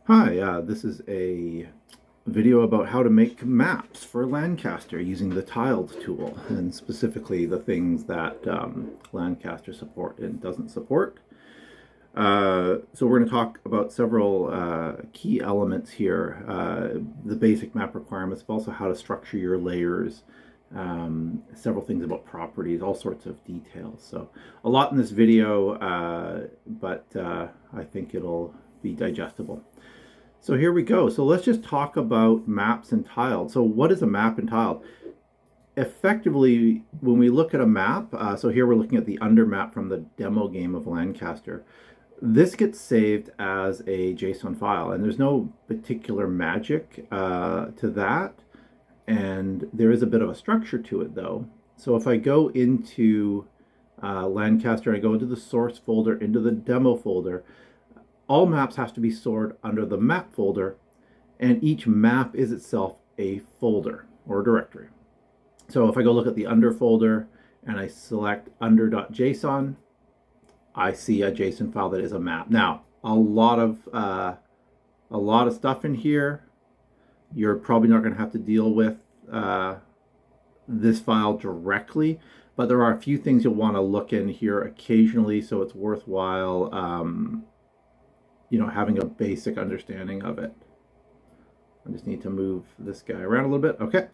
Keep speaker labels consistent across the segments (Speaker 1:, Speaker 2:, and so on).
Speaker 1: Hi, this is a video about how to make maps for LAN-Caster using the Tiled tool, and specifically the things that LAN-Caster support and doesn't support. So we're going to talk about several key elements here, the basic map requirements, but also how to structure your layers, several things about properties, all sorts of details. So a lot in this video, but I think it'll be digestible. So here we go. So let's just talk about maps and tiled. So what is a map and tiled? Effectively, when we look at a map, so here we're looking at the under map from the demo game of LAN-Caster. This gets saved as a JSON file, and there's no particular magic to that. And there is a bit of a structure to it, though. So if I go into LAN-Caster, I go into the source folder, into the demo folder, all maps have to be stored under the map folder, and each map is itself a folder or a directory. So if I go look at the under folder and I select under.json, I see a JSON file that is a map. Now, a lot of stuff in here. You're probably not going to have to deal with this file directly, but there are a few things you'll want to look in here occasionally, so it's worthwhile having a basic understanding of it. I just need to move this guy around a little bit. Okay.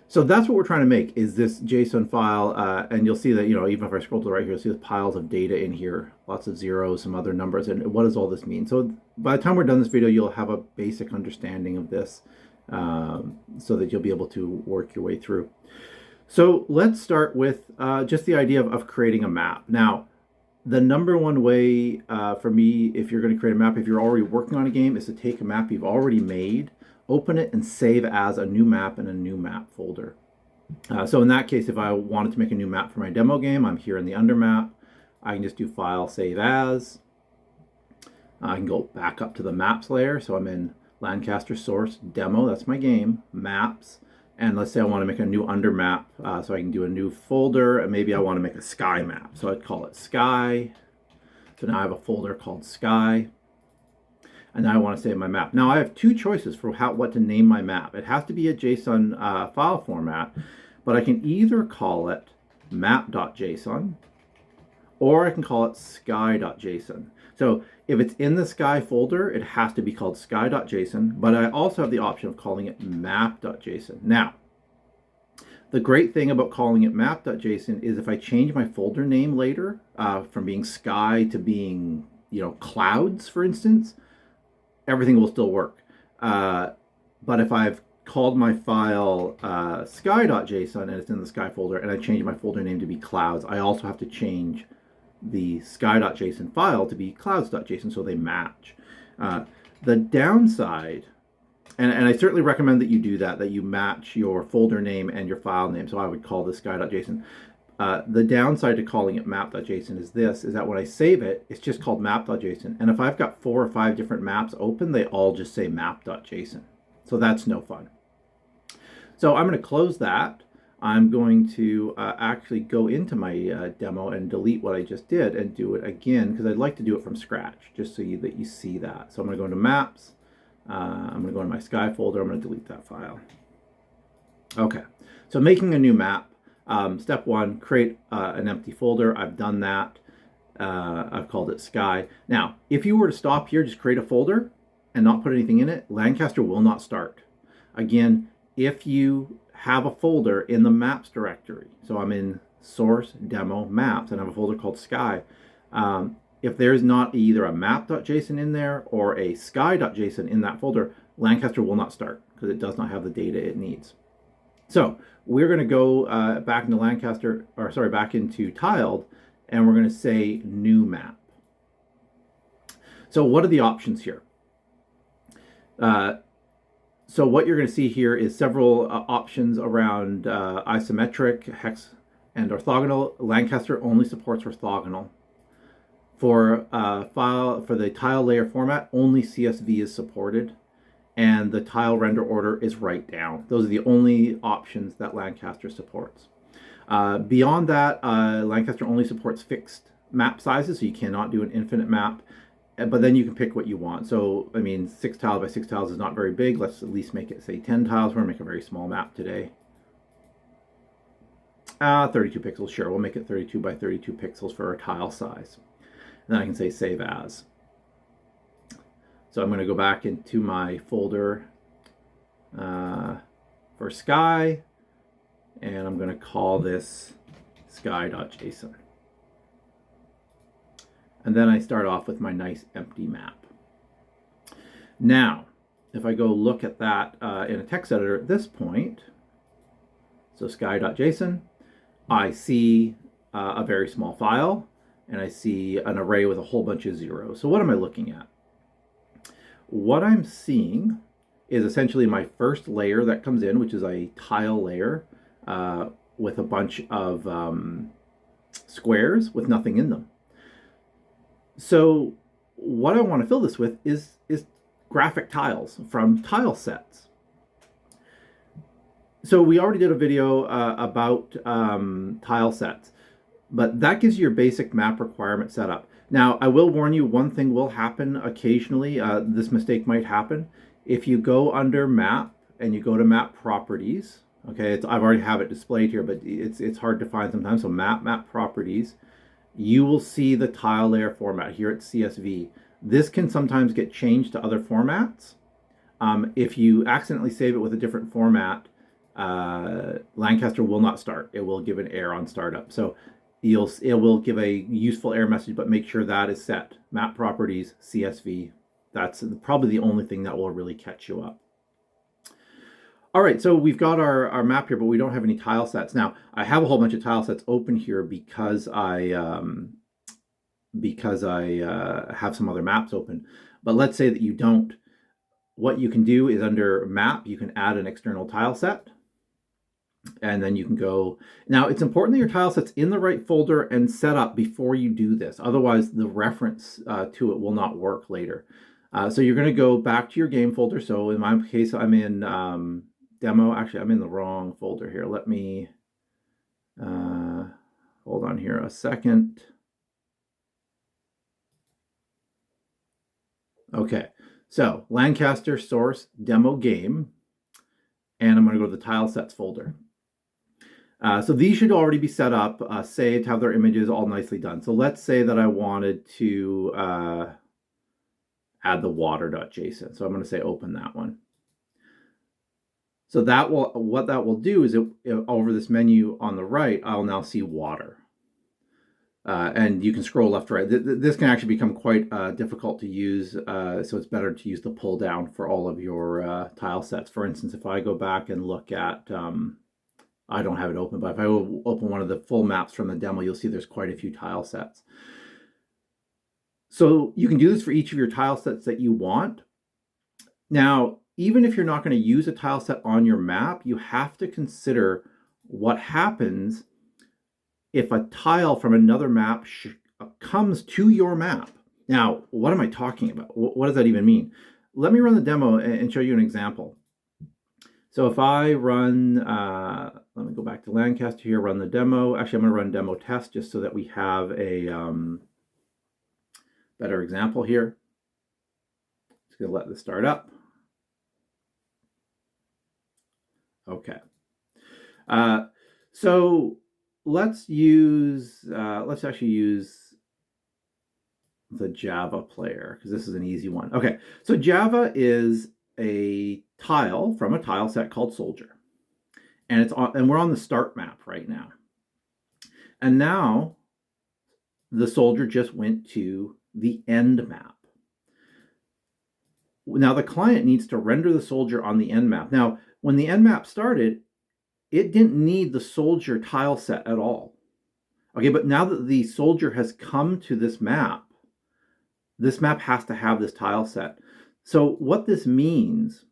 Speaker 1: So that's what we're trying to make, is this JSON file, and you'll see that, even if I scroll to the right here, you'll see the piles of data in here, lots of zeros, some other numbers, and what does all this mean? So by the time we're done this video, you'll have a basic understanding of this, so that you'll be able to work your way through. So let's start with just the idea of creating a map. Now, the number one way for me, if you're going to create a map, if you're already working on a game, is to take a map you've already made, open it, and save as a new map in a new map folder. So in that case, if I wanted to make a new map for my demo game, I'm here in the under map. I can just do File, Save As. I can go back up to the Maps layer. So I'm in LAN-Caster Source, Demo, that's my game, Maps. And let's say I want to make a new under map, so I can do a new folder, and maybe I want to make a sky map. So I'd call it Sky. So now I have a folder called Sky. And now I want to save my map. Now I have two choices for what to name my map. It has to be a JSON file format, but I can either call it map.json or I can call it sky.json. So if it's in the Sky folder, it has to be called sky.json, but I also have the option of calling it map.json. Now, the great thing about calling it map.json is if I change my folder name later, from being Sky to being, clouds, for instance, everything will still work. But if I've called my file sky.json and it's in the Sky folder, and I change my folder name to be clouds, I also have to change the sky.json file to be clouds.json so they match. The downside, and I certainly recommend that you do that you match your folder name and your file name. So I would call this sky.json. The downside to calling it map.json is that when I save it, it's just called map.json. And if I've got 4 or 5 different maps open, they all just say map.json. So that's no fun. So I'm going to close that. I'm going to actually go into my demo and delete what I just did and do it again, because I'd like to do it from scratch, just so that you see that. So I'm going to go into Maps. I'm going to go into my Sky folder. I'm going to delete that file. Okay, so making a new map. Step 1, create an empty folder. I've done that. I've called it Sky. Now, if you were to stop here, just create a folder and not put anything in it, LAN-Caster will not start. Again, if you have a folder in the maps directory, so I'm in source, demo, maps, and I have a folder called Sky. If there's not either a map.json in there or a sky.json in that folder, LAN-Caster will not start because it does not have the data it needs. So we're going to go back into LAN-Caster, back into Tiled, and we're going to say new map. So what are the options here? So what you're going to see here is several options around isometric, hex, and orthogonal. LAN-Caster only supports orthogonal. For the tile layer format, only CSV is supported, and the tile render order is right down. Those are the only options that LAN-Caster supports. Beyond that, LAN-Caster only supports fixed map sizes, so you cannot do an infinite map. but then you can pick what you want. So, I mean, 6 tiles by 6 tiles is not very big. Let's at least make it, say, 10 tiles. We're going to make a very small map today. 32 pixels, sure. We'll make it 32 by 32 pixels for our tile size. And then I can say save as. So I'm going to go back into my folder for sky, and I'm going to call this sky.json. And then I start off with my nice empty map. Now, if I go look at that in a text editor at this point, so sky.json, I see a very small file, and I see an array with a whole bunch of zeros. So what am I looking at? What I'm seeing is essentially my first layer that comes in, which is a tile layer with a bunch of squares with nothing in them. So what I want to fill this with is graphic tiles from Tilesets. So we already did a video about Tilesets, but that gives you your basic map requirement setup. Now, I will warn you, one thing will happen occasionally. This mistake might happen. If you go under map and you go to map properties, okay, I've already have it displayed here, but it's hard to find sometimes. So map properties, you will see the tile layer format. Here it's CSV. This can sometimes get changed to other formats. If you accidentally save it with a different format, LAN-Caster will not start. It will give an error on startup. So it will give a useful error message, but make sure that is set. Map properties, CSV. That's probably the only thing that will really catch you up. All right, so we've got our map here, but we don't have any tile sets. Now, I have a whole bunch of tile sets open here because I have some other maps open. But let's say that you don't. What you can do is under map, you can add an external tile set. And then you can go. Now, it's important that your tile set's in the right folder and set up before you do this. Otherwise, the reference to it will not work later. So you're going to go back to your game folder. So in my case, I'm in demo. Actually, I'm in the wrong folder here. Let me hold on here a second. Okay, so LAN-Caster source demo game, and I'm going to go to the Tilesets folder. So these should already be set up, saved, have their images all nicely done. So let's say that I wanted to add the water.json. So I'm going to say open that one. So what that will do is over this menu on the right, I'll now see water. And you can scroll left to right. This can actually become quite difficult to use, so it's better to use the pull down for all of your tile sets. For instance, if I go back and look at, I don't have it open, but if I open one of the full maps from the demo, you'll see there's quite a few tile sets. So you can do this for each of your tile sets that you want. Now, even if you're not going to use a tile set on your map, you have to consider what happens if a tile from another map comes to your map. Now, what am I talking about? What does that even mean? Let me run the demo and show you an example. So if I run, let me go back to LAN-Caster here, run the demo. Actually, I'm going to run demo test just so that we have a better example here. Just going to let this start up. Okay. So let's actually use the Java player because this is an easy one. Okay, so Java is a tile from a tile set called soldier, and we're on the start map right now. And now the soldier just went to the end map. Now the client needs to render the soldier on the end map. Now, when the end map started, it didn't need the soldier tile set at all. Okay, but now that the soldier has come to this map has to have this tile set. So what this means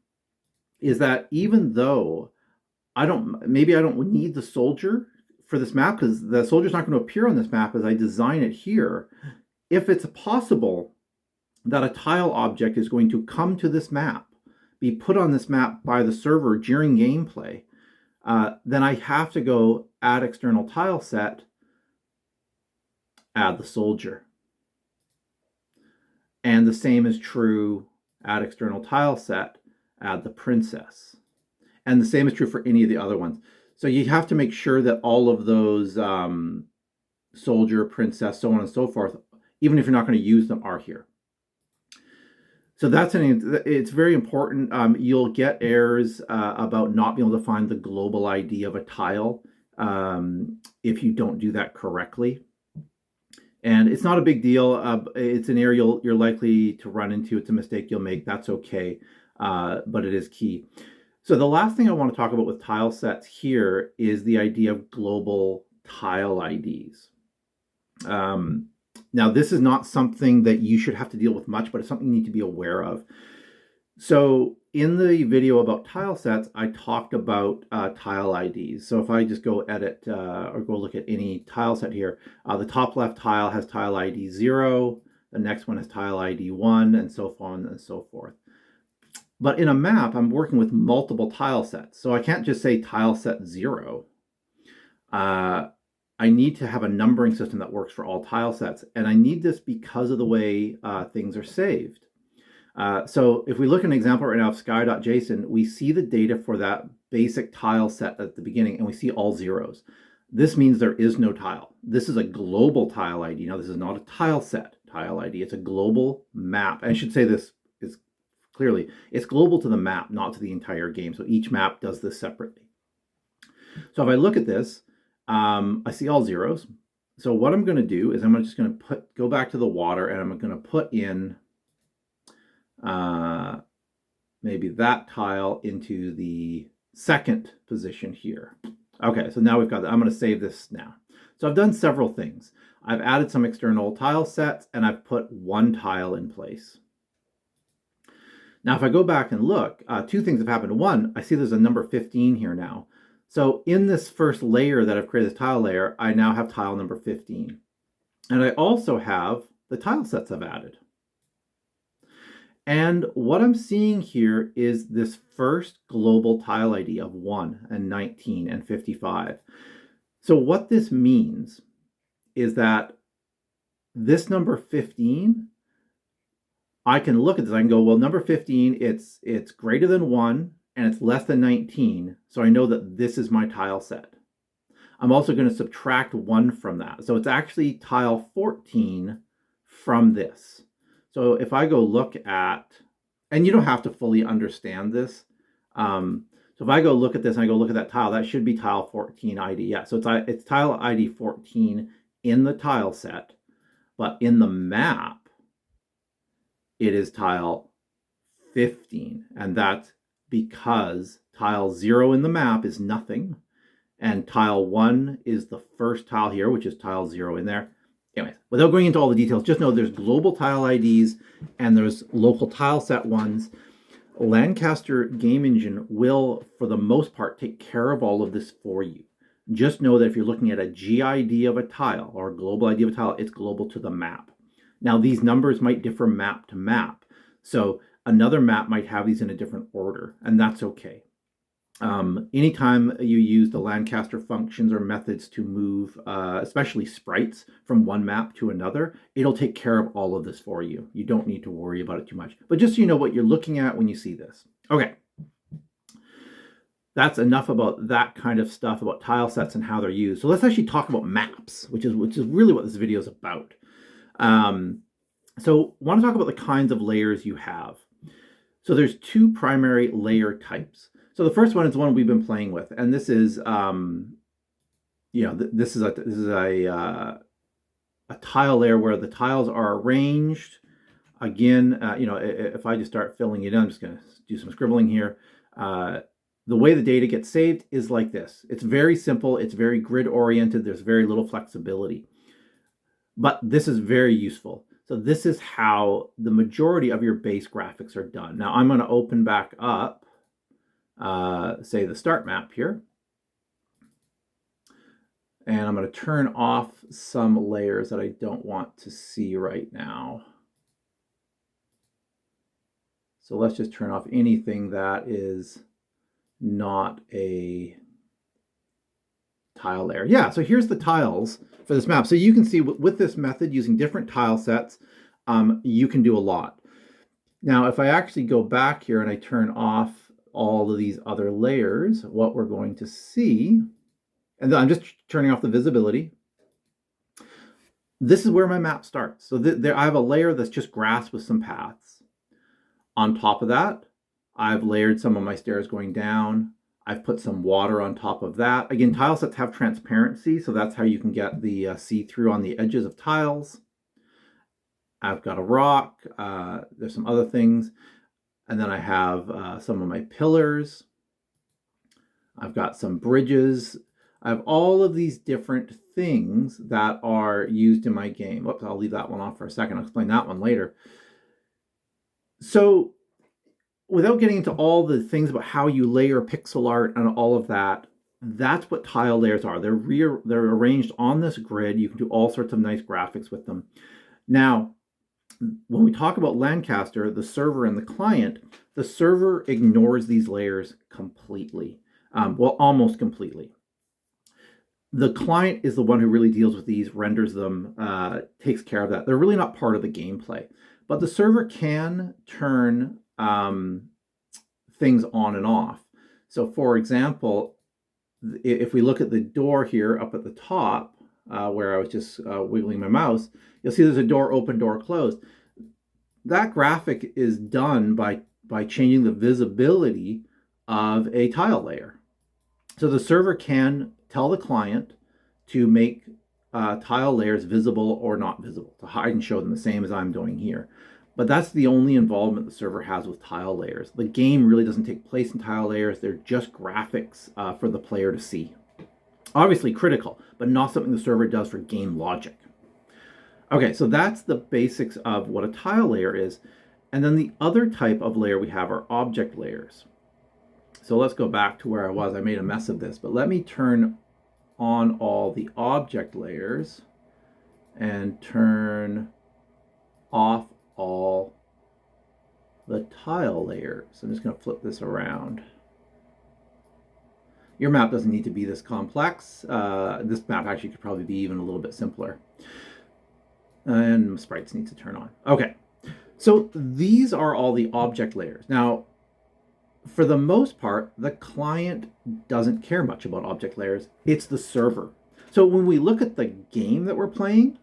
Speaker 1: is that even though maybe I don't need the soldier for this map because the soldier's not going to appear on this map as I design it here, if it's possible that a tile object is going to come to this map, be put on this map by the server during gameplay, then I have to go add external tile set, add the soldier. And the same is true add external tile set, add the princess. And the same is true for any of the other ones. So you have to make sure that all of those soldier, princess, so on and so forth, even if you're not going to use them, are here. So it's very important. You'll get errors about not being able to find the global ID of a tile if you don't do that correctly. And it's not a big deal. It's an error you're likely to run into. It's a mistake you'll make. That's okay, but it is key. So the last thing I want to talk about with Tilesets here is the idea of global tile IDs. Now, this is not something that you should have to deal with much, but it's something you need to be aware of. So in the video about Tilesets, I talked about tile IDs. So if I just go edit or go look at any tile set here, the top left tile has tile ID 0, the next one has tile ID 1, and so on and so forth. But in a map, I'm working with multiple tile sets. So I can't just say tile set 0. I need to have a numbering system that works for all tile sets. And I need this because of the way things are saved. So if we look at an example right now of sky.json, we see the data for that basic tile set at the beginning, and we see all zeros. This means there is no tile. This is a global tile ID. Now, this is not a tile set tile ID. It's a global map. I should say this is clearly, it's global to the map, not to the entire game. So each map does this separately. So if I look at this, I see all zeros. So what I'm going to do is I'm just going to go back to the water, and I'm going to put in maybe that tile into the second position here. Okay, so now we've got that. I'm going to save this now. So I've done several things. I've added some external tile sets, and I've put one tile in place. Now, if I go back and look, two things have happened. One, I see there's a number 15 here now. So in this first layer that I've created, this tile layer, I now have tile number 15. And I also have the tile sets I've added. And what I'm seeing here is this first global tile ID of 1 and 19 and 55. So what this means is that this number 15, I can look at this, I can go, well, number 15, it's greater than 1, and it's less than 19, so I know that this is my tile set. I'm also going to subtract 1 from that. So it's actually tile 14 from this. So if I go look at, and you don't have to fully understand this, so if I go look at this and I go look at that tile, that should be tile 14 ID. Yeah, so it's tile ID 14 in the tile set, but in the map, it is tile 15, and that's because tile 0 in the map is nothing, and tile 1 is the first tile here, which is tile 0 in there. Anyways, without going into all the details, just know there's global tile IDs and there's local tile set ones. LAN-Caster game engine will, for the most part, take care of all of this for you. Just know that if you're looking at a GID of a tile or a global ID of a tile, it's global to the map. Now, these numbers might differ map to map. So another map might have these in a different order, and that's okay. Anytime you use the LAN-Caster functions or methods to move, especially sprites, from one map to another, it'll take care of all of this for you. You don't need to worry about it too much. But just so you know what you're looking at when you see this. Okay. That's enough about that kind of stuff, about tile sets and how they're used. So let's actually talk about maps, which is really what this video is about. So I want to talk about the kinds of layers you have. So there's two primary layer types. So the first one is the one we've been playing with, and this is, this is a tile layer where the tiles are arranged. Again, if I just start filling it in, I'm just going to do some scribbling here. The way the data gets saved is like this. It's very simple. It's very grid-oriented. There's very little flexibility. But this is very useful. So this is how the majority of your base graphics are done. Now I'm going to open back up, say the start map here. And I'm going to turn off some layers that I don't want to see right now. So let's just turn off anything that is not a tile layer. Yeah, so here's the tiles for this map. So you can see with this method, using different tile sets, you can do a lot. Now, if I actually go back here and I turn off all of these other layers, what we're going to see, and I'm just turning off the visibility. This is where my map starts. So there, I have a layer that's just grass with some paths. On top of that, I've layered some of my stairs going down. I've put some water on top of that. Again, tile sets have transparency, so that's how you can get the see-through on the edges of tiles. I've got a rock. There's some other things. And then I have some of my pillars. I've got some bridges. I have all of these different things that are used in my game. Whoops, I'll leave that one off for a second. I'll explain that one later. So without getting into all the things about how you layer pixel art and all of that, that's what tile layers are. They're arranged on this grid. You can do all sorts of nice graphics with them. Now, when we talk about LAN-Caster, the server and the client, the server ignores these layers completely. Well, almost completely. The client is the one who really deals with these, renders them, takes care of that. They're really not part of the gameplay. But the server can turn things on and off. So for example, if we look at the door here up at the top, where I was just wiggling my mouse, you'll see there's a door open, door closed. That graphic is done by changing the visibility of a tile layer. So the server can tell the client to make tile layers visible or not visible, to hide and show them, the same as I'm doing here. But that's the only involvement the server has with tile layers. The game really doesn't take place in tile layers. They're just graphics for the player to see. Obviously critical, but not something the server does for game logic. Okay, so that's the basics of what a tile layer is. And then the other type of layer we have are object layers. So let's go back to where I was. I made a mess of this, but let me turn on all the object layers and turn off all the tile layers. I'm just going to flip this around. Your map doesn't need to be this complex. This map actually could probably be even a little bit simpler. And sprites need to turn on. Okay, so these are all the object layers. Now, for the most part, the client doesn't care much about object layers. It's the server. So when we look at the game that we're playing,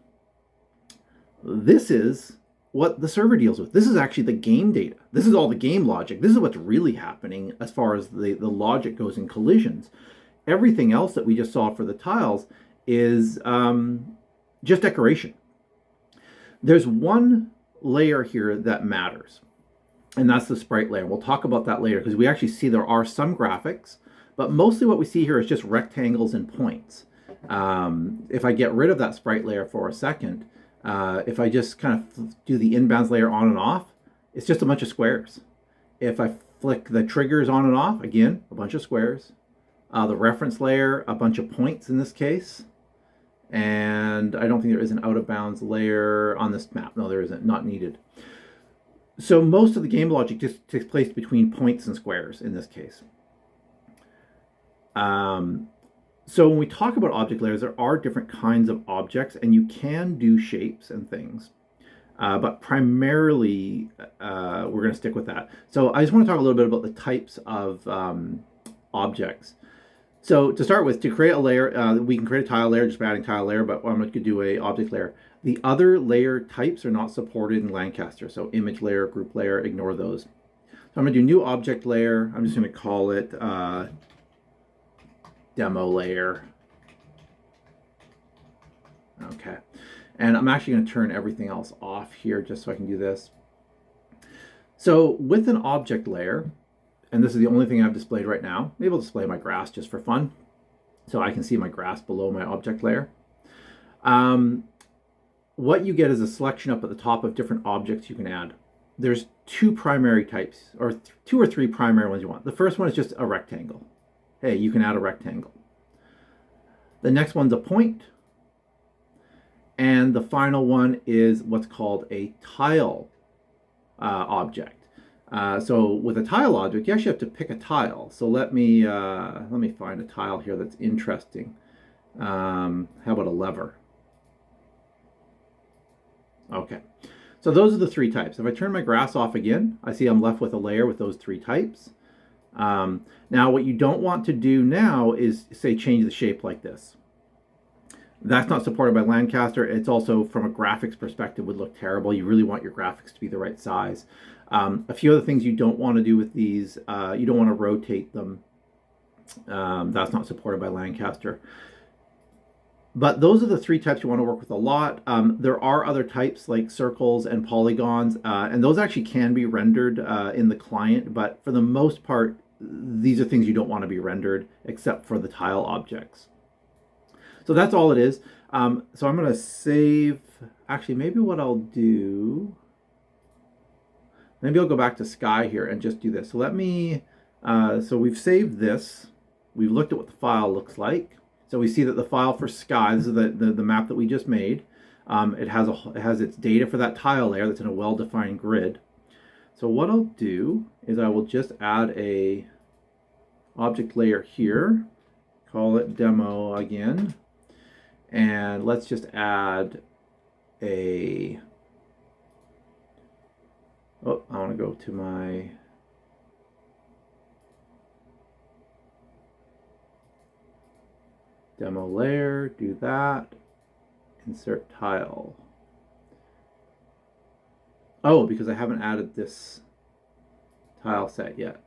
Speaker 1: this is what the server deals with. This is actually the game data. This is all the game logic. This is what's really happening as far as the logic goes in collisions. Everything else that we just saw for the tiles is just decoration. There's one layer here that matters, and that's the sprite layer. We'll talk about that later because we actually see there are some graphics, but mostly what we see here is just rectangles and points. If I get rid of that sprite layer for a second, if I just kind of do the inbounds layer on and off, it's just a bunch of squares. If I flick the triggers on and off, again, a bunch of squares. The reference layer, a bunch of points in this case. And I don't think there is an out-of-bounds layer on this map. No, there isn't, not needed. So most of the game logic just takes place between points and squares in this case. So when we talk about object layers, there are different kinds of objects, and you can do shapes and things. But primarily, we're going to stick with that. So I just want to talk a little bit about the types of objects. So to start with, to create a layer, we can create a tile layer just by adding tile layer, but I'm going to do a object layer. The other layer types are not supported in LAN-Caster. So image layer, group layer, ignore those. So I'm going to do new object layer. I'm just going to call it demo layer. Okay. And I'm actually going to turn everything else off here just so I can do this. So with an object layer, and this is the only thing I've displayed right now, maybe I'll display my grass just for fun, so I can see my grass below my object layer. What you get is a selection up at the top of different objects you can add. There's two primary types, or two or three primary ones you want. The first one is just a rectangle. Hey, you can add a rectangle. The next one's a point. And the final one is what's called a tile object. So with a tile object, you actually have to pick a tile. So let me find a tile here that's interesting. How about a lever? Okay. So those are the three types. If I turn my grass off again, I see I'm left with a layer with those three types. Now what you don't want to do now is, say, change the shape like this. That's not supported by LAN-Caster. It's also, from a graphics perspective, would look terrible. You really want your graphics to be the right size. A few other things you don't want to do with these, you don't want to rotate them. That's not supported by LAN-Caster. But those are the three types you want to work with a lot. There are other types like circles and polygons, and those actually can be rendered in the client, but for the most part, these are things you don't want to be rendered except for the tile objects. So that's all it is. So I'm going to save, actually maybe what I'll do, maybe I'll go back to Sky here and just do this. So let me, so we've saved this. We've looked at what the file looks like. So we see that the file for Sky, this is the map that we just made. It has its data for that tile layer that's in a well-defined grid. So what I'll do is I will just add a object layer here, call it demo again, and let's just add a, oh, I want to go to my demo layer, do that, insert tile. Oh, because I haven't added this tile set yet.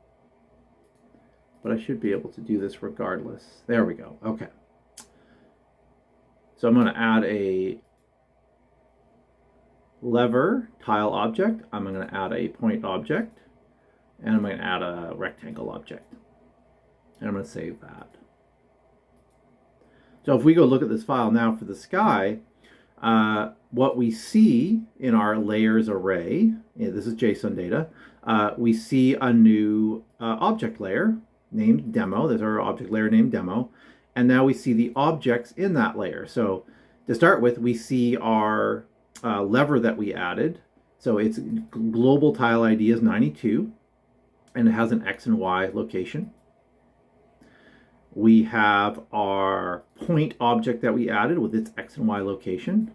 Speaker 1: But I should be able to do this regardless. There we go. Okay. So I'm going to add a lever tile object. I'm going to add a point object. And I'm going to add a rectangle object. And I'm going to save that. So if we go look at this file now for the sky, what we see in our layers array, this is JSON data, we see a new object layer named demo. There's our object layer named demo. And now we see the objects in that layer. So to start with, we see our lever that we added. So its global tile ID is 92, and it has an X and Y location. We have our point object that we added with its X and Y location.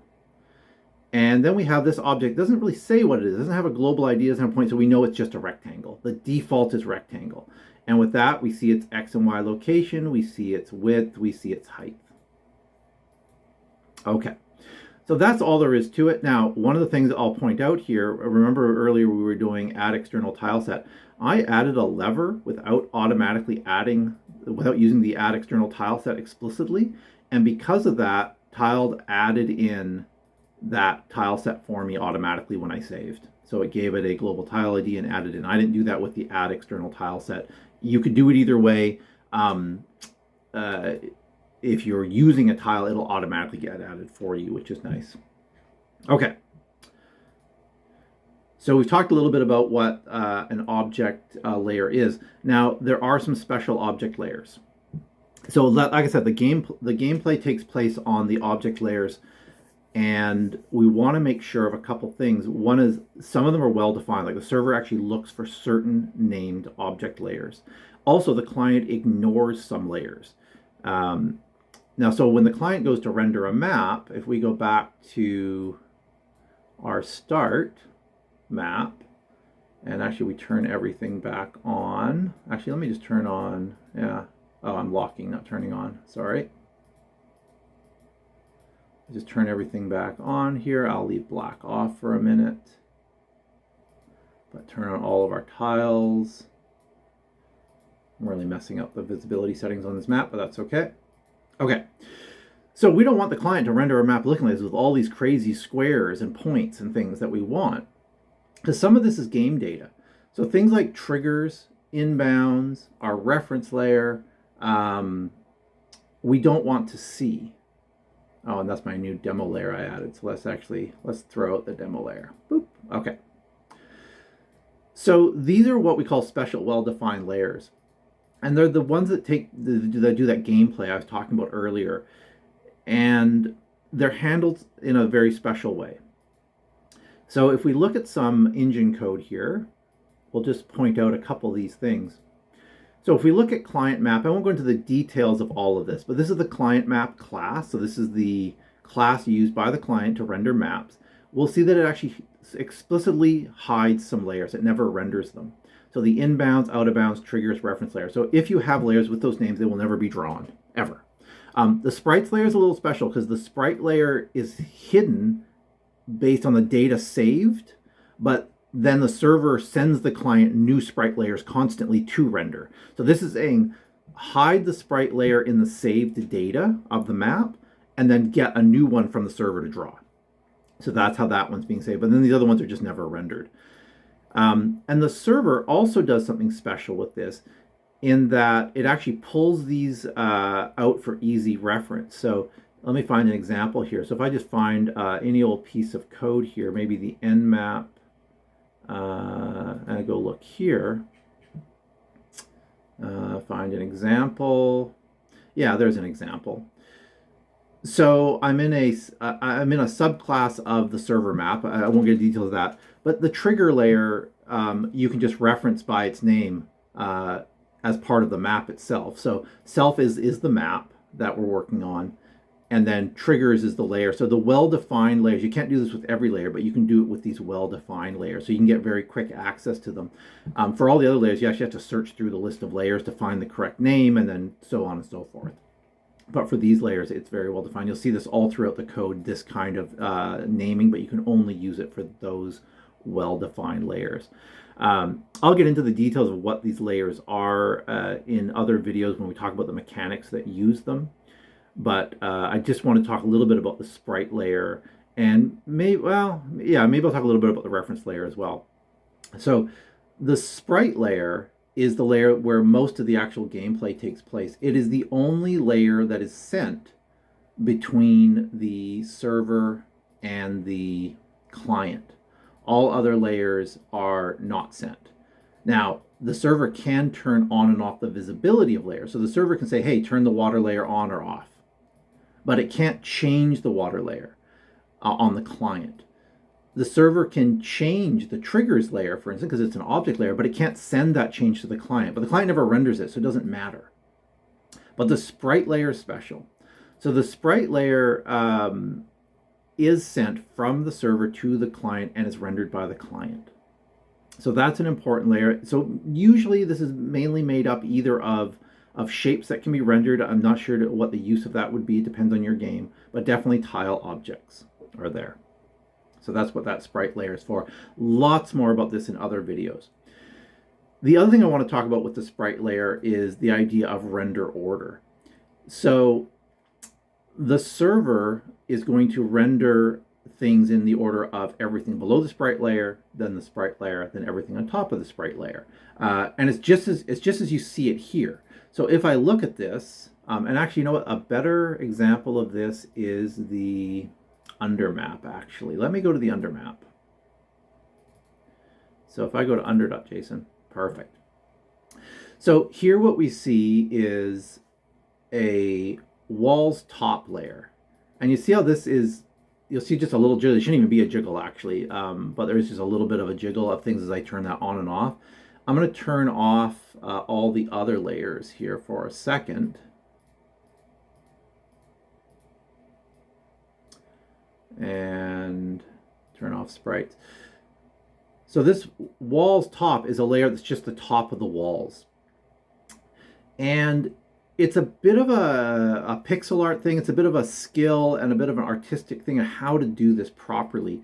Speaker 1: And then we have this object, doesn't really say what it is, it doesn't have a global ID, doesn't have a point, so we know it's just a rectangle. The default is rectangle. And with that, we see its X and Y location, we see its width, we see its height. Okay, so that's all there is to it. Now, one of the things that I'll point out here, remember earlier we were doing add external tile set. I added a lever without using the add external tile set explicitly. And because of that, Tiled added in that tile set for me automatically when I saved. So it gave it a global tile ID and added in. I didn't do that with the add external tile set. You could do it either way. If you're using a tile, it'll automatically get added for you, which is nice. Okay. So we've talked a little bit about what an object layer is. Now, there are some special object layers. So like I said, the gameplay takes place on the object layers, and we want to make sure of a couple things. One is some of them are well defined, like the server actually looks for certain named object layers. Also, the client ignores some layers. Now, so when the client goes to render a map, if we go back to our start map, and actually we turn everything back on. Actually, let me just turn on, yeah. Oh, I'm locking, not turning on, sorry. Just turn everything back on here. I'll leave black off for a minute. But turn on all of our tiles. I'm really messing up the visibility settings on this map, but that's okay. Okay, so we don't want the client to render a map looking like this with all these crazy squares and points and things that we want, because some of this is game data. So things like triggers, inbounds, our reference layer, we don't want to see. Oh, and that's my new demo layer I added. So let's throw out the demo layer. Boop. Okay. So these are what we call special well-defined layers. And they're the ones that do that gameplay I was talking about earlier. And they're handled in a very special way. So if we look at some engine code here, we'll just point out a couple of these things. So if we look at client map, I won't go into the details of all of this, but this is the client map class. So this is the class used by the client to render maps. we'll see that it actually explicitly hides some layers. It never renders them. So the inbounds, out of bounds, triggers, reference layer. So if you have layers with those names, they will never be drawn, ever. The sprites layer is a little special because the sprite layer is hidden based on the data saved, but then the server sends the client new sprite layers constantly to render. So this is saying hide the sprite layer in the saved data of the map and then get a new one from the server to draw. So that's how that one's being saved. But then the other ones are just never rendered. And the server also does something special with this in that it actually pulls these out for easy reference. So let me find an example here. So if I just find any old piece of code here, maybe the nmap, and I go look here, find an example. Yeah, there's an example. So I'm in a subclass of the server map. I won't get into details of that, but the trigger layer you can just reference by its name as part of the map itself. So self is the map that we're working on, and then triggers is the layer. So the well-defined layers, you can't do this with every layer, but you can do it with these well-defined layers. So you can get very quick access to them. For all the other layers, you actually have to search through the list of layers to find the correct name, and then so on and so forth. But for these layers, it's very well defined. You'll see this all throughout the code, this kind of naming, but you can only use it for those well-defined layers. I'll get into the details of what these layers are in other videos when we talk about the mechanics that use them. But I just want to talk a little bit about the sprite layer, and maybe I'll talk a little bit about the reference layer as well. So the sprite layer is the layer where most of the actual gameplay takes place. It is the only layer that is sent between the server and the client. All other layers are not sent. Now, the server can turn on and off the visibility of layers. So the server can say, hey, turn the water layer on or off. But it can't change the water layer on the client. The server can change the triggers layer, for instance, because it's an object layer, but it can't send that change to the client. But the client never renders it, so it doesn't matter. But the sprite layer is special. So the sprite layer is sent from the server to the client and is rendered by the client. So that's an important layer. So usually this is mainly made up either of shapes that can be rendered. I'm not sure what the use of that would be. It depends on your game, but definitely tile objects are there. So that's what that sprite layer is for. Lots more about this in other videos. The other thing I want to talk about with the sprite layer is the idea of render order. So the server is going to render things in the order of everything below the sprite layer, then the sprite layer, then everything on top of the sprite layer. And it's just as you see it here. So if I look at this, and actually, you know what? A better example of this is the undermap, actually. Let me go to the undermap. So if I go to under.json, perfect. So here what we see is a walls top layer. And you see how this is, you'll see just a little jiggle. It shouldn't even be a jiggle, actually, but there's just a little bit of a jiggle of things as I turn that on and off. I'm going to turn off all the other layers here for a second. And turn off sprites. So this walls top is a layer that's just the top of the walls. And it's a bit of a pixel art thing. It's a bit of a skill and a bit of an artistic thing of how to do this properly,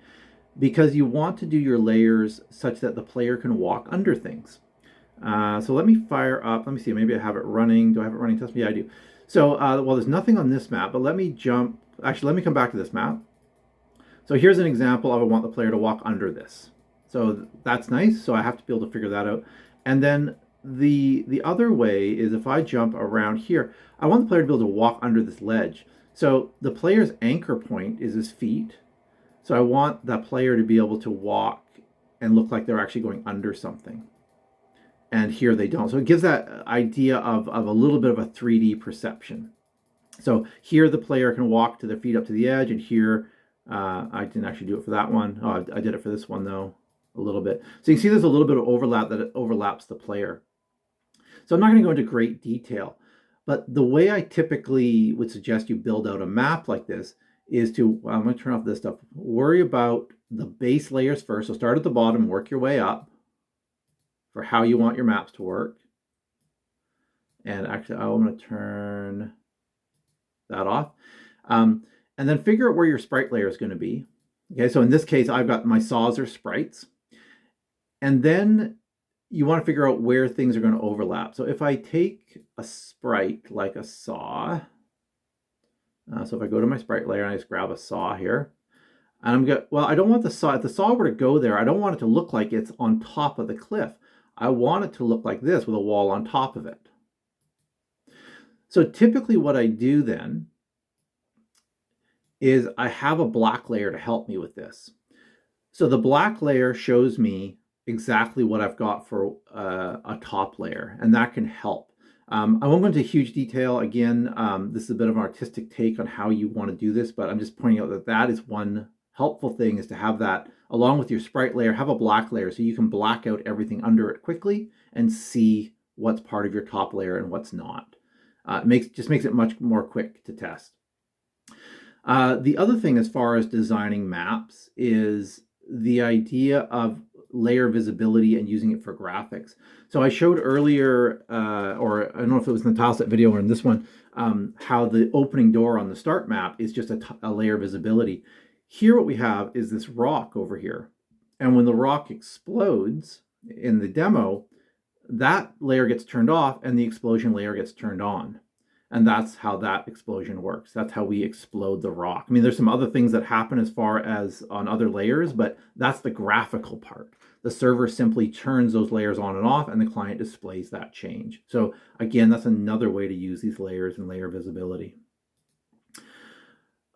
Speaker 1: because you want to do your layers such that the player can walk under things. So let me fire up. Let me see. Maybe I have it running. Do I have it running? Test me. Yeah, I do. So, well, there's nothing on this map, but let me jump. Actually, let me come back to this map. So here's an example of I want the player to walk under this. So that's nice. So I have to be able to figure that out. And then the other way is if I jump around here, I want the player to be able to walk under this ledge. So the player's anchor point is his feet. So I want that player to be able to walk and look like they're actually going under something. And here they don't. So it gives that idea of a little bit of a 3D perception. So here the player can walk to their feet up to the edge, and here I didn't actually do it for that one. Oh, I did it for this one though, a little bit. So you can see there's a little bit of overlap that it overlaps the player. So I'm not going to go into great detail, but the way I typically would suggest you build out a map like this is to, well, I'm going to turn off this stuff, worry about the base layers first. So start at the bottom, work your way up for how you want your maps to work. And actually, I'm going to turn that off. And then figure out where your sprite layer is going to be. Okay, so in this case, I've got my saws or sprites. And then you want to figure out where things are going to overlap. So if I take a sprite like a saw, so if I go to my sprite layer and I just grab a saw here, and I'm going, well, I don't want the saw, if the saw were to go there, I don't want it to look like it's on top of the cliff. I want it to look like this with a wall on top of it. So typically what I do then is I have a black layer to help me with this. So the black layer shows me exactly what I've got for a top layer, and that can help. I won't go into huge detail. Again, this is a bit of an artistic take on how you want to do this, but I'm just pointing out that that is one helpful thing, is to have that along with your sprite layer, have a black layer so you can black out everything under it quickly and see what's part of your top layer and what's not. Just makes it much more quick to test. The other thing as far as designing maps is the idea of layer visibility and using it for graphics. So I showed earlier, or I don't know if it was in the Tileset video or in this one, how the opening door on the start map is just a layer visibility. Here what we have is this rock over here. And when the rock explodes in the demo, that layer gets turned off and the explosion layer gets turned on. And that's how that explosion works. That's how we explode the rock. I mean, there's some other things that happen as far as on other layers, but that's the graphical part. The server simply turns those layers on and off, and the client displays that change. So again, that's another way to use these layers and layer visibility.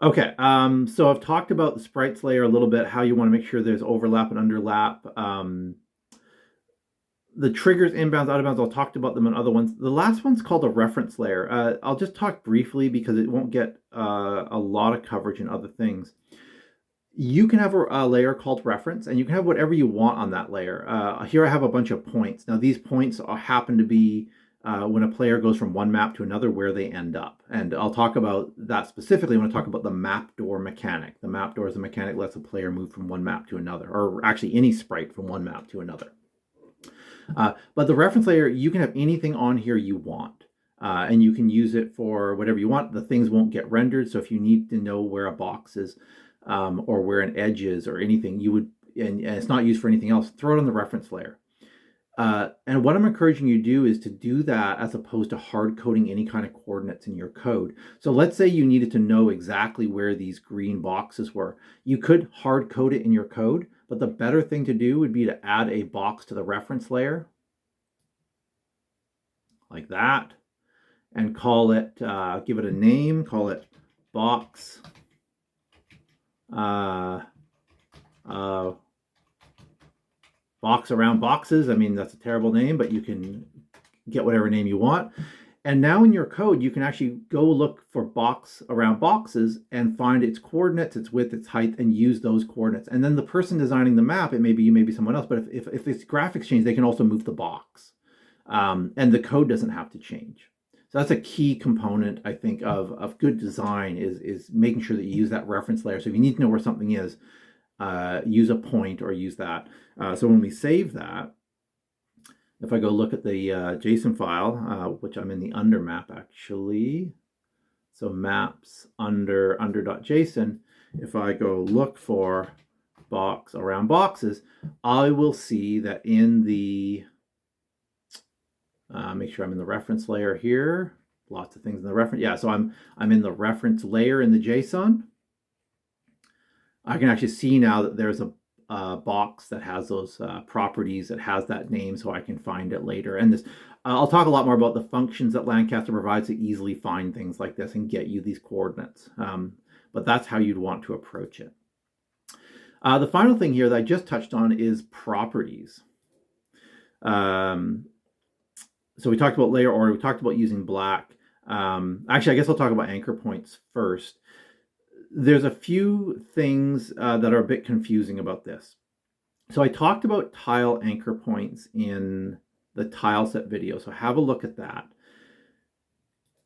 Speaker 1: Okay, so I've talked about the sprites layer a little bit, how you want to make sure there's overlap and underlap. The triggers, inbounds, out of bounds, I'll talk about them on other ones. The last one's called a reference layer. I'll just talk briefly because it won't get a lot of coverage in other things. You can have a layer called reference, and you can have whatever you want on that layer. Here I have a bunch of points. Now these points happen to be when a player goes from one map to another, where they end up. And I'll talk about that specifically when I talk about the map door mechanic. The map door is a mechanic that lets a player move from one map to another, or actually any sprite from one map to another. But the reference layer, you can have anything on here you want, and you can use it for whatever you want. The things won't get rendered, so if you need to know where a box is or where an edge is or anything, you would, and it's not used for anything else, throw it on the reference layer. And what I'm encouraging you to do is to do that as opposed to hard coding any kind of coordinates in your code. So let's say you needed to know exactly where these green boxes were. You could hard code it in your code, but the better thing to do would be to add a box to the reference layer like that, and call it, give it a name, call it box box around boxes. I mean, that's a terrible name, but you can get whatever name you want. And now in your code, you can actually go look for box around boxes and find its coordinates, its width, its height, and use those coordinates. And then the person designing the map, it may be you, may be someone else, but if its graphics change, they can also move the box. And the code doesn't have to change. So that's a key component, I think, of good design is making sure that you use that reference layer. So if you need to know where something is, use a point or use that. So when we save that, if I go look at the JSON file, which I'm in the under map actually, so maps under.json, if I go look for box around boxes, I will see that in the, make sure I'm in the reference layer here, lots of things in the reference, yeah, so I'm in the reference layer in the JSON. I can actually see now that there's a box that has those properties, that has that name, so I can find it later. And this, I'll talk a lot more about the functions that LAN-Caster provides to easily find things like this and get you these coordinates. But that's how you'd want to approach it. The final thing here that I just touched on is properties. So we talked about layer order, we talked about using black. Actually, I guess I'll talk about anchor points first. There's a few things that are a bit confusing about this. So I talked about tile anchor points in the Tileset video, so have a look at that.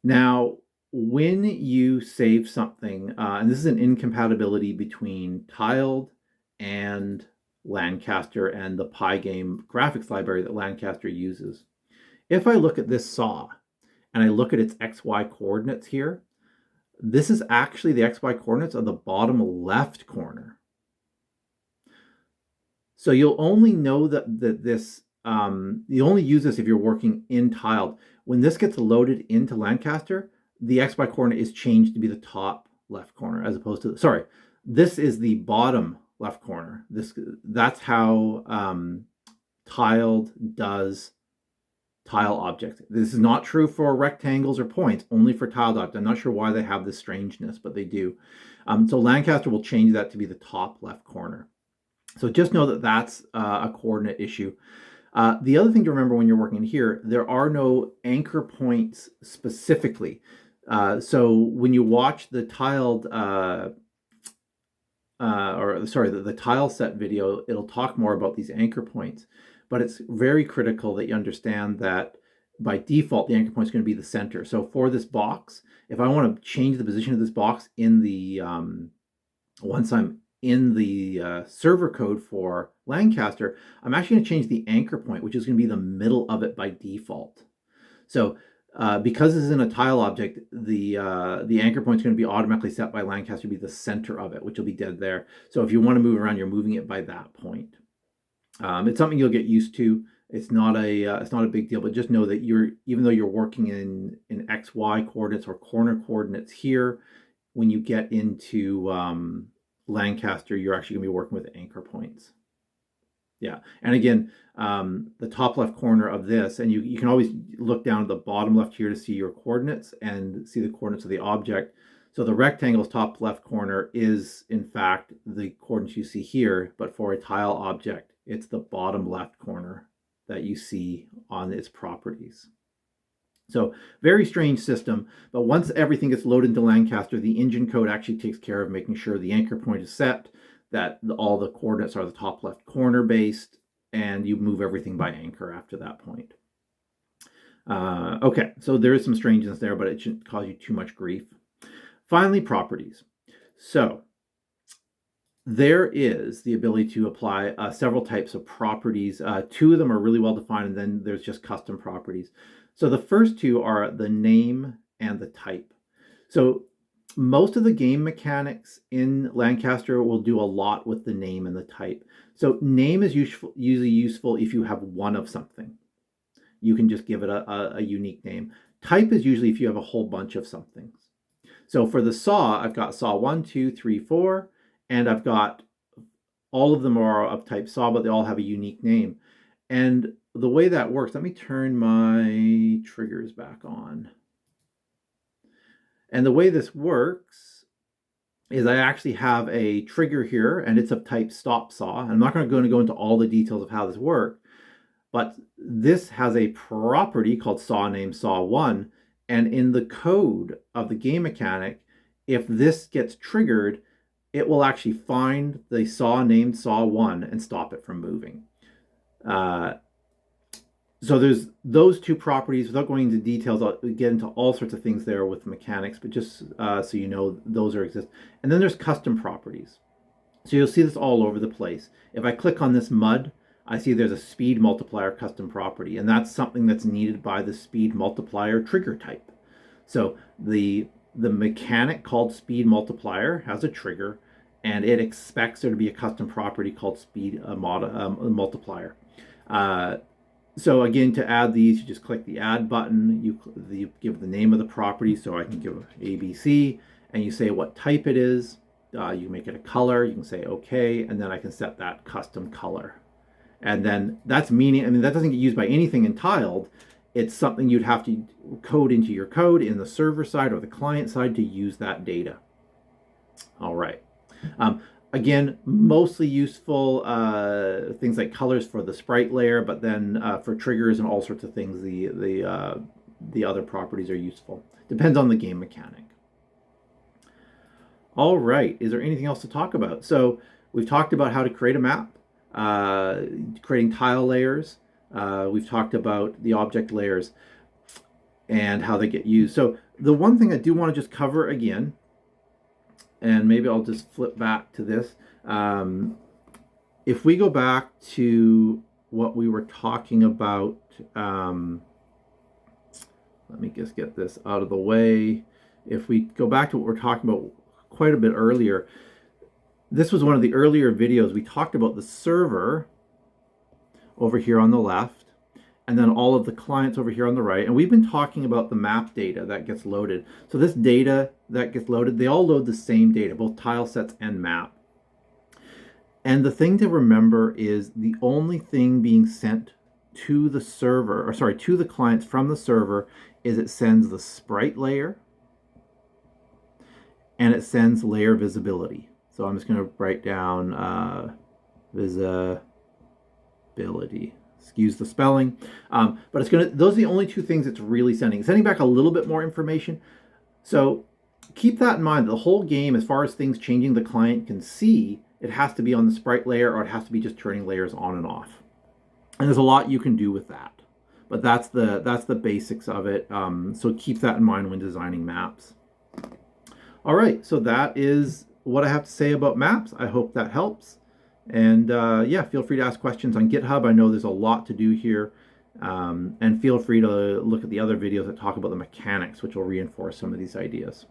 Speaker 1: Now, when you save something, and this is an incompatibility between tiled and LAN-Caster and the Pygame graphics library that LAN-Caster uses. If I look at this saw and I look at its XY coordinates here, this is actually the XY coordinates of the bottom left corner. So you'll only know that this, you only use this if you're working in tiled. When this gets loaded into LAN-Caster, the XY coordinate is changed to be the top left corner as opposed to, sorry, this is the bottom left corner. That's how tiled does tile objects. This is not true for rectangles or points, only for tiled objects. I'm not sure why they have this strangeness, but they do. So LAN-Caster will change that to be the top left corner. So just know that that's a coordinate issue. The other thing to remember when you're working here, there are no anchor points specifically. So when you watch the tiled, the Tileset video, it'll talk more about these anchor points. But it's very critical that you understand that by default, the anchor point is going to be the center. So for this box, if I want to change the position of this box in the, once I'm in the server code for LAN-Caster, I'm actually going to change the anchor point, which is going to be the middle of it by default. So because this is in a tile object, the anchor point is going to be automatically set by LAN-Caster to be the center of it, which will be dead there. So if you want to move around, you're moving it by that point. It's something you'll get used to. It's not a big deal, but just know that even though you're working in XY coordinates or corner coordinates here, when you get into LAN-Caster, you're actually going to be working with anchor points. Yeah, and again, the top left corner of this, and you can always look down at the bottom left here to see your coordinates and see the coordinates of the object. So the rectangle's top left corner is, in fact, the coordinates you see here, but for a tile object, it's the bottom left corner that you see on its properties. So very strange system, but once everything gets loaded into LAN-Caster, the engine code actually takes care of making sure the anchor point is set, that all the coordinates are the top left corner based, and you move everything by anchor after that point. Okay, so there is some strangeness there, but it shouldn't cause you too much grief. Finally, properties. So there is the ability to apply several types of properties. Two of them are really well defined, and then there's just custom properties. So the first two are the name and the type. So most of the game mechanics in LAN-Caster will do a lot with the name and the type. So name is usually useful if you have one of something. You can just give it a unique name. Type is usually if you have a whole bunch of somethings. So for the saw, I've got saw 1, 2, 3, 4, and I've got all of them are of type saw, but they all have a unique name. And the way that works, let me turn my triggers back on. And the way this works is I actually have a trigger here, and it's of type stop saw. I'm not going to go into all the details of how this works, but this has a property called saw name saw1, and in the code of the game mechanic, if this gets triggered, it will actually find the saw named saw1 and stop it from moving. So there's those two properties. Without going into details, I'll get into all sorts of things there with mechanics, but just so you know, those exist. And then there's custom properties. So you'll see this all over the place. If I click on this mud, I see there's a speed multiplier custom property, and that's something that's needed by the speed multiplier trigger type. So the mechanic called speed multiplier has a trigger, and it expects there to be a custom property called speed multiplier. So again, to add these, you just click the add button, you give the name of the property, so I can give ABC, and you say what type it is. You can make it a color, you can say okay, and then I can set that custom color. And then that's meaning, I mean, that doesn't get used by anything in tiled. It's something you'd have to code into your code in the server side or the client side to use that data. All right. Again, mostly useful things like colors for the sprite layer, but then for triggers and all sorts of things, the other properties are useful. Depends on the game mechanic. All right, is there anything else to talk about? So we've talked about how to create a map, creating tile layers. We've talked about the object layers and how they get used. So the one thing I do want to just cover again, and maybe I'll just flip back to this. if we go back to what we were talking about, let me just get this out of the way. If we go back to what we're talking about quite a bit earlier, this was one of the earlier videos. We talked about the server over here on the left, and then all of the clients over here on the right. And we've been talking about the map data that gets loaded. So this data that gets loaded, they all load the same data, both tilesets and map. And the thing to remember is the only thing being sent to the server, or sorry, to the clients from the server, is it sends the sprite layer and it sends layer visibility. So I'm just going to write down visibility. Excuse the spelling, but it's going to. Those are the only two things it's really sending. It's sending back a little bit more information. So keep that in mind. The whole game, as far as things changing, the client can see, it has to be on the sprite layer, or it has to be just turning layers on and off. And there's a lot you can do with that. But that's the basics of it. So keep that in mind when designing maps. All right, so that is what I have to say about maps. I hope that helps. And yeah, feel free to ask questions on GitHub. I know there's a lot to do here. And feel free to look at the other videos that talk about the mechanics, which will reinforce some of these ideas.